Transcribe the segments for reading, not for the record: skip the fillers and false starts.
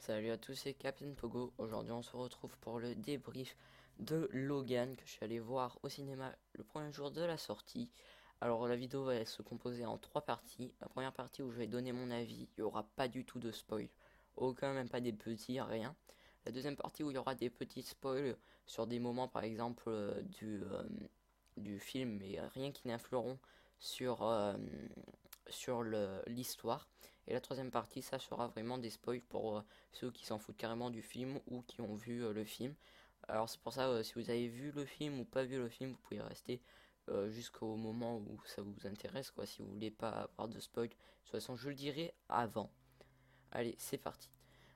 Salut à tous, c'est Captain Pogo. Aujourd'hui, on se retrouve pour le débrief de Logan que je suis allé voir au cinéma le premier jour de la sortie. Alors, la vidéo va se composer en trois parties. La première partie où je vais donner mon avis, il n'y aura pas du tout de spoil. Aucun, même pas des petits, rien. La deuxième partie où il y aura des petits spoils sur des moments, par exemple, du film, mais rien qui n'influeront sur, l'histoire. Et la troisième partie, ça sera vraiment des spoils pour ceux qui s'en foutent carrément du film ou qui ont vu le film. Alors c'est pour ça, si vous avez vu le film ou pas vu le film, vous pouvez rester jusqu'au moment où ça vous intéresse, quoi, si vous voulez pas avoir de spoil. De toute façon, je le dirai avant. Allez, c'est parti.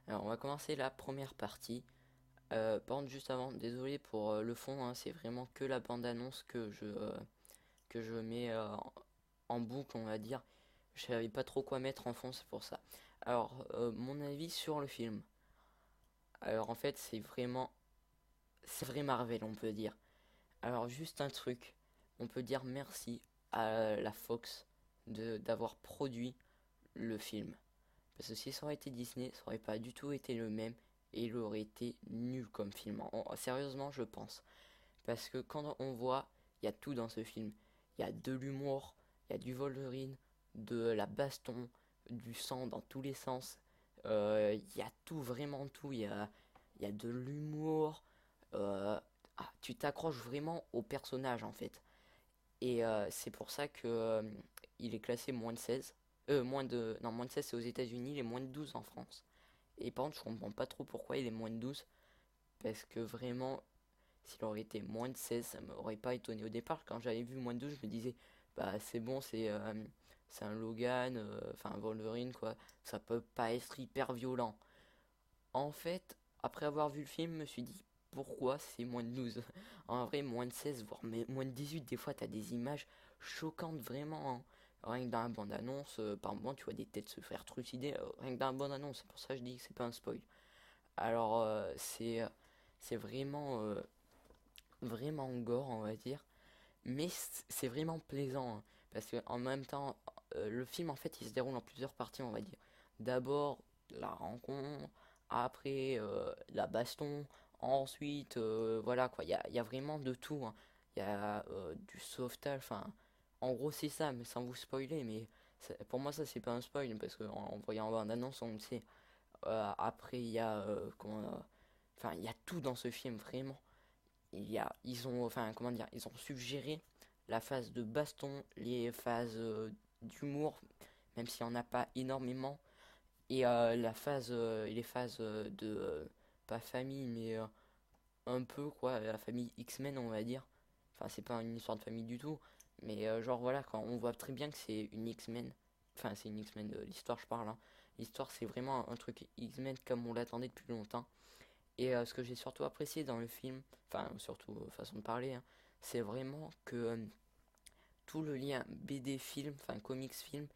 Alors on va commencer la première partie. Par contre, juste avant, désolé pour le fond, hein, c'est vraiment que la bande-annonce que je mets en boucle, on va dire. Je savais pas trop quoi mettre en fond, c'est pour ça. Alors, mon avis sur le film. Alors, en fait, c'est vrai Marvel, on peut dire. Alors, juste un truc. On peut dire merci à la Fox d'avoir produit le film. Parce que si ça aurait été Disney, ça aurait pas du tout été le même. Et il aurait été nul comme film. Sérieusement, je pense. Parce que quand on voit, il y a tout dans ce film. Il y a de l'humour, il y a du Wolverine, de la baston, du sang dans tous les sens. Il y a tout, vraiment tout. Il y a de l'humour. Tu t'accroches vraiment au personnage en fait. Et c'est pour ça que il est classé moins de 16. Non, moins de 16 c'est aux États-Unis, il est moins de 12 en France. Et par contre, je comprends pas trop pourquoi il est moins de 12. Parce que vraiment, s'il aurait été moins de 16, ça m'aurait pas étonné. Au départ, quand j'avais vu moins de 12, je me disais, bah c'est bon, c'est un Logan, enfin un Wolverine, quoi. Ça peut pas être hyper violent. En fait, après avoir vu le film, je me suis dit, pourquoi c'est moins de 12? En vrai, moins de 16, voire moins de 18, des fois, t'as des images choquantes, vraiment, hein. Rien que dans la bande-annonce, par moment, tu vois des têtes se faire trucider, rien que dans la bande-annonce, c'est pour ça que je dis que c'est pas un spoil. Alors, c'est vraiment vraiment gore, on va dire. Mais c'est vraiment plaisant, hein, parce que en même temps, le film en fait il se déroule en plusieurs parties, on va dire. D'abord la rencontre, après la baston, ensuite voilà quoi, il y a vraiment de tout, hein. Il y a du sauvetage, enfin en gros c'est ça, mais sans vous spoiler, mais pour moi ça c'est pas un spoil parce qu'en voyant en annonce on le sait. Après il y a enfin il y a tout dans ce film vraiment. Ils ont, enfin, comment dire, ils ont suggéré la phase de baston, les phases d'humour, même s'il n'y en a pas énormément, et les phases de, pas famille, mais un peu, quoi, la famille X-Men, on va dire. Enfin, c'est pas une histoire de famille du tout, mais genre, voilà, quand on voit très bien que c'est une X-Men, enfin, c'est une X-Men, l'histoire, je parle, hein. L'histoire, c'est vraiment un truc X-Men comme on l'attendait depuis longtemps. Et ce que j'ai surtout apprécié dans le film, enfin surtout façon de parler, hein, c'est vraiment que tout le lien BD film, enfin comics film,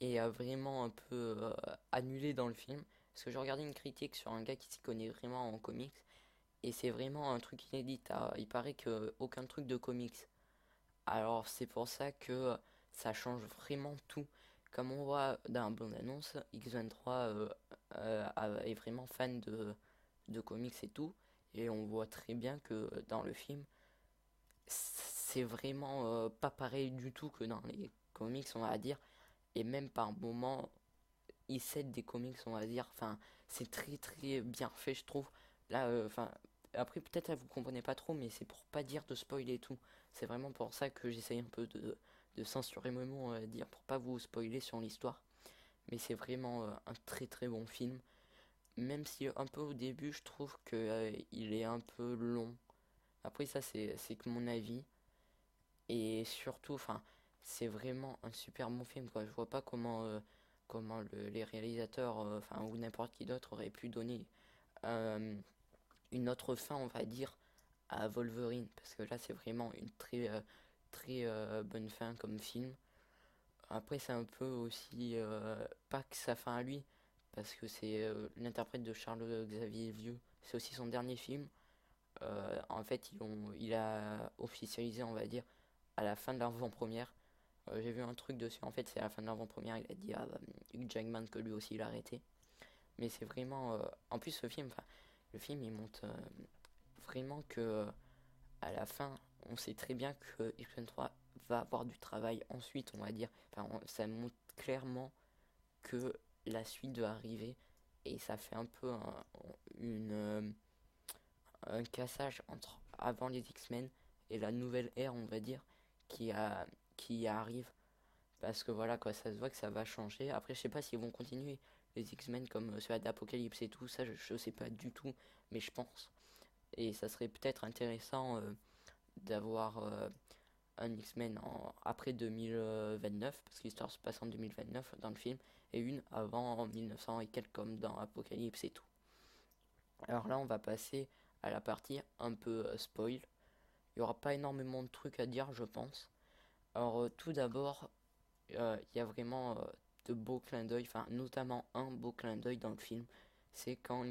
est vraiment un peu annulé dans le film. Parce que j'ai regardé une critique sur un gars qui s'y connaît vraiment en comics, et c'est vraiment un truc inédit. Il paraît que aucun truc de comics. Alors c'est pour ça que ça change vraiment tout. Comme on voit dans la bande-annonce, X23 est vraiment fan de comics et tout. Et on voit très bien que dans le film, c'est vraiment pas pareil du tout que dans les comics, on va dire. Et même par moments, ils cèdent des comics, on va dire. Enfin, c'est très très bien fait, je trouve. Là, enfin, après peut-être là, vous comprenez pas trop, mais c'est pour pas dire de spoiler et tout. C'est vraiment pour ça que j'essaye un peu de censurer mes mots, on va dire, pour pas vous spoiler sur l'histoire. Mais c'est vraiment un très très bon film. Même si un peu au début, je trouve que il est un peu long. Après, ça, c'est que mon avis. Et surtout, enfin, c'est vraiment un super bon film, quoi. Je vois pas comment les réalisateurs, enfin, ou n'importe qui d'autre aurait pu donner euh, une autre fin, on va dire, à Wolverine. Parce que là, c'est vraiment une très bonne fin comme film. Après, c'est un peu aussi, pas que sa fin à lui, parce que c'est l'interprète de Charles Xavier Vieux. C'est aussi son dernier film. En fait, il a officialisé, on va dire, à la fin de l'avant-première. J'ai vu un truc dessus, en fait, c'est à la fin de l'avant-première, il a dit à Hugh Jackman que lui aussi il a arrêté. Mais c'est vraiment... en plus, le film, il montre vraiment que à la fin, on sait très bien que X23 va avoir du travail ensuite, on va dire. Ça montre clairement que la suite va arriver et ça fait un peu un cassage entre avant les X-Men et la nouvelle ère, on va dire, qui, a, qui arrive. Parce que voilà, quoi, ça se voit que ça va changer. Après, je sais pas s'ils vont continuer les X-Men comme ceux d'Apocalypse et tout, ça je sais pas du tout, mais je pense. Et ça serait peut-être intéressant d'avoir un X-Men après 2029, parce que l'histoire se passe en 2029 dans le film, et une avant en 1900 et quelques comme dans Apocalypse et tout. Alors là, on va passer à la partie un peu spoil. Il n'y aura pas énormément de trucs à dire, je pense. Alors, tout d'abord, il y a vraiment de beaux clins d'œil, enfin, notamment un beau clin d'œil dans le film. C'est quand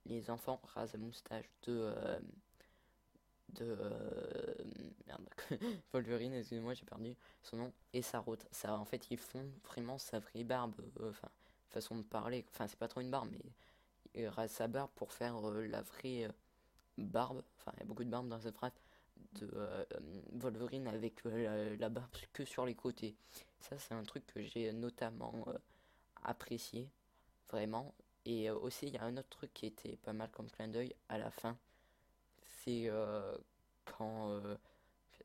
les enfants rasent la moustache merde, Wolverine, excusez-moi, j'ai perdu son nom, et ça, en fait, ils font vraiment sa vraie barbe, enfin, façon de parler, enfin, c'est pas trop une barbe, mais il rase sa barbe pour faire la vraie barbe, enfin, il y a beaucoup de barbe dans cette phrase, de Wolverine avec la barbe que sur les côtés. Ça, c'est un truc que j'ai notamment apprécié, vraiment. Et aussi, il y a un autre truc qui était pas mal comme clin d'œil à la fin, c'est quand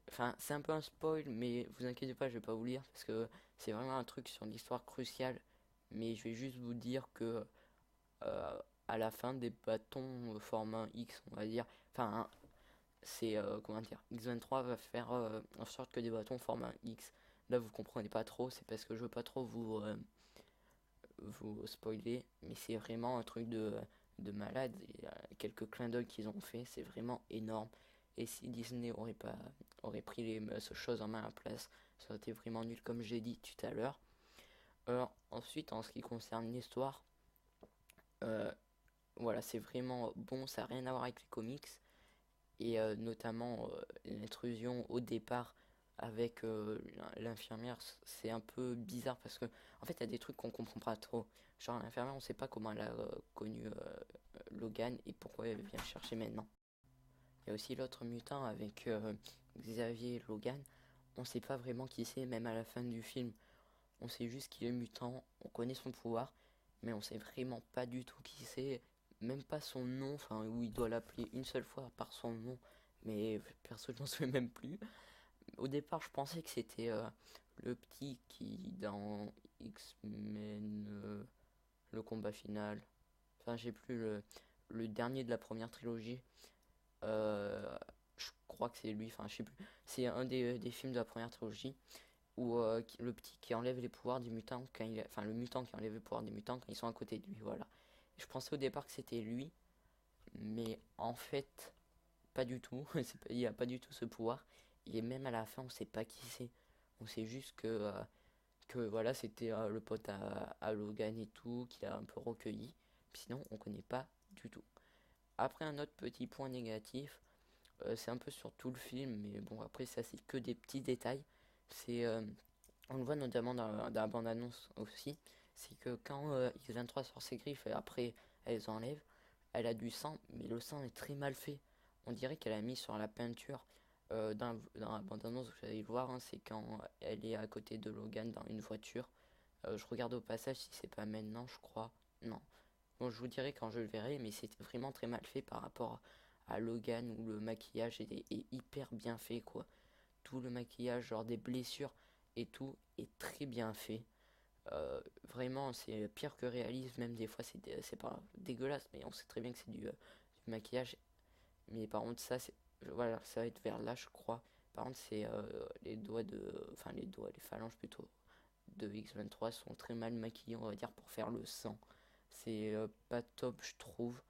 enfin, c'est un peu un spoil, mais vous inquiétez pas, je vais pas vous lire parce que c'est vraiment un truc sur l'histoire cruciale. Mais je vais juste vous dire que à la fin, des bâtons forment un X, on va dire. Enfin, c'est comment dire, X23 va faire en sorte que des bâtons forment un X. Là, vous comprenez pas trop, c'est parce que je veux pas trop vous spoiler, mais c'est vraiment un truc de malade. Il y a quelques clins d'œil qu'ils ont fait, c'est vraiment énorme. Et si Disney aurait pris les choses en main à la place, ça aurait été vraiment nul, comme j'ai dit tout à l'heure. Alors, ensuite, en ce qui concerne l'histoire, euh, voilà, c'est vraiment bon, ça n'a rien à voir avec les comics. Et notamment l'intrusion au départ avec l'infirmière, c'est un peu bizarre parce que en fait il y a des trucs qu'on comprend pas trop. Genre l'infirmière, on sait pas comment elle a connu Logan et pourquoi elle vient chercher maintenant. Il y a aussi l'autre mutant avec Xavier et Logan. On sait pas vraiment qui c'est, même à la fin du film. On sait juste qu'il est mutant, on connaît son pouvoir, mais on sait vraiment pas du tout qui c'est, même pas son nom, enfin où il doit l'appeler une seule fois par son nom, mais perso je m'en souviens même plus. Au départ je pensais que c'était le petit qui dans X-Men, le combat final, enfin j'ai plus le dernier de la première trilogie, euh, je crois que c'est lui, enfin je sais plus, c'est un des films de la première trilogie ou le petit qui enlève les pouvoirs du mutant quand enfin le mutant qui enlève les pouvoirs des mutants quand ils sont à côté de lui, voilà. Je pensais au départ que c'était lui, mais en fait pas du tout. Il n'y a pas du tout ce pouvoir. Et même à la fin on sait pas qui c'est. On sait juste que voilà c'était le pote à Logan et tout, qu'il a un peu recueilli. Puis sinon on connaît pas du tout. Après un autre petit point négatif, c'est un peu sur tout le film, mais bon après ça c'est que des petits détails. C'est on le voit notamment dans la bande-annonce aussi, c'est que quand X23 sort ses griffes et après elle les enlève, elle a du sang, mais le sang est très mal fait. On dirait qu'elle a mis sur la peinture. Dans la bande-annonce, vous allez le voir, hein, c'est quand elle est à côté de Logan dans une voiture. Je regarde au passage si c'est pas maintenant, je crois. Non. Bon, je vous dirai quand je le verrai, mais c'est vraiment très mal fait par rapport à Logan où le maquillage est hyper bien fait, quoi. Tout le maquillage, genre des blessures et tout, est très bien fait. Vraiment, c'est pire que réaliste, même des fois c'est pas dégueulasse, mais on sait très bien que c'est du maquillage. Mais par contre, ça, voilà, ça va être vers là, je crois. Par contre, c'est les doigts enfin les phalanges plutôt de X23 sont très mal maquillés, on va dire, pour faire le sang. C'est pas top, je trouve.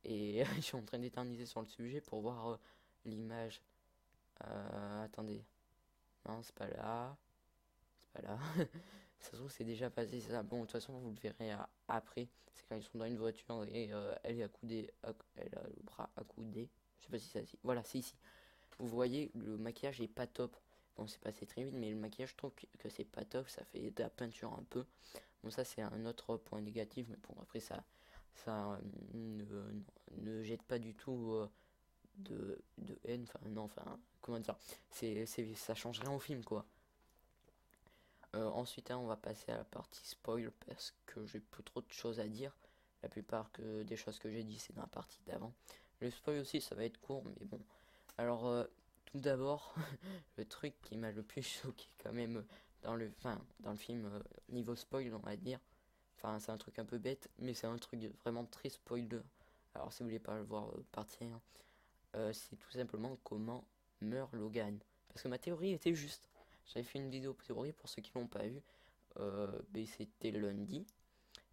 Et je suis en train d'éterniser sur le sujet pour voir l'image. Attendez. Non, c'est pas là. C'est pas là. Ça se trouve, c'est déjà passé ça. Bon, de toute façon, vous le verrez après. C'est quand ils sont dans une voiture et elle est accoudée. Elle a le bras accoudé. Je sais pas si c'est ici. Voilà, c'est ici. Vous voyez, le maquillage est pas top. bon, c'est passé très vite, mais le maquillage, je trouve que c'est pas top, ça fait de la peinture un peu. Bon, ça, c'est un autre point négatif, mais bon, après, ça ne jette pas du tout de haine, enfin, non, enfin, comment dire, ça change rien au film, quoi. Ensuite, hein, on va passer à la partie spoil parce que j'ai plus trop de choses à dire. La plupart des choses que j'ai dit, c'est dans la partie d'avant. Le spoil aussi, ça va être court, mais bon. Alors, tout d'abord, le truc qui m'a le plus choqué quand même dans le film, niveau spoil, on va dire. Enfin, c'est un truc un peu bête, mais c'est un truc vraiment très spoiler. Alors, si vous voulez pas le voir, partir, hein, c'est tout simplement comment meurt Logan. Parce que ma théorie était juste. J'avais fait une vidéo théorie pour ceux qui l'ont pas vu. Ben, c'était lundi.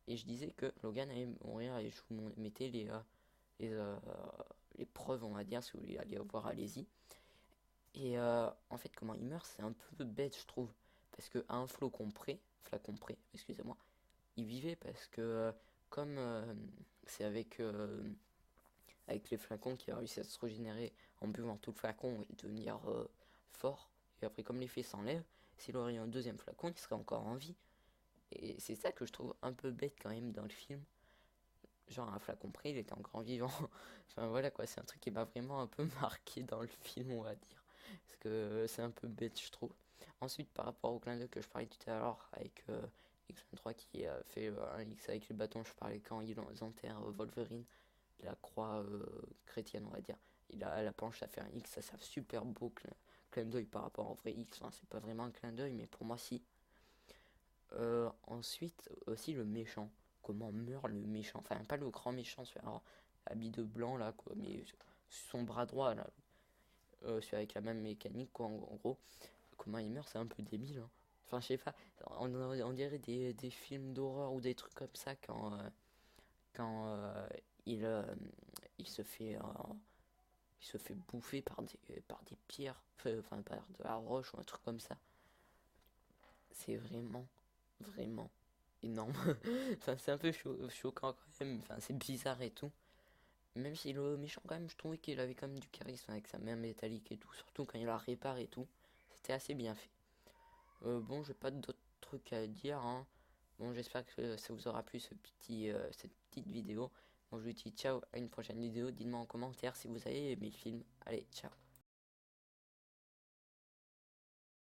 Et je disais que Logan allait mourir et je vous mettais les, euh, les preuves, on va dire, si vous voulez aller voir, allez-y. Et en fait, comment il meurt, c'est un peu bête, je trouve. Parce que à un flacon près, excusez-moi, il vivait parce que comme c'est avec les flacons qui a réussi à se régénérer en buvant tout le flacon et devenir fort. Et après, comme l'effet s'enlève, s'il aurait eu un deuxième flacon, il serait encore en vie. Et c'est ça que je trouve un peu bête quand même dans le film. Genre, un flacon près, il était encore vivant. Enfin voilà quoi, c'est un truc qui m'a vraiment un peu marqué dans le film, on va dire. Parce que c'est un peu bête, je trouve. Ensuite, par rapport au clin d'œil que je parlais tout à l'heure avec X23 qui a fait un X avec les bâtons, je parlais quand ils enterrent Wolverine, la croix chrétienne, on va dire. Il a la planche à faire un X, ça c'est un super beau clin d'œil par rapport au vrai X. Enfin, c'est pas vraiment un clin d'œil, mais pour moi, si. Ensuite, aussi le méchant. Comment meurt le méchant? Enfin, pas le grand méchant, celui alors, habillé de blanc là, quoi, mais son bras droit là, celui avec la même mécanique, quoi, en gros. Comment il meurt, c'est un peu débile, hein. Enfin, je sais pas, on dirait des films d'horreur ou des trucs comme ça quand il se fait bouffer par des pierres, enfin par de la roche ou un truc comme ça. C'est vraiment énorme. Enfin, c'est un peu choquant quand même, enfin, c'est bizarre et tout. Même si le méchant, quand même, je trouvais qu'il avait quand même du charisme avec sa main métallique et tout, surtout quand il la répare et tout. C'était assez bien fait. Bon, j'ai pas d'autres trucs à dire, hein. Bon, j'espère que ça vous aura plu cette petite vidéo. Bon, je vous dis ciao, à une prochaine vidéo. Dites-moi en commentaire si vous avez aimé le film. Allez, ciao.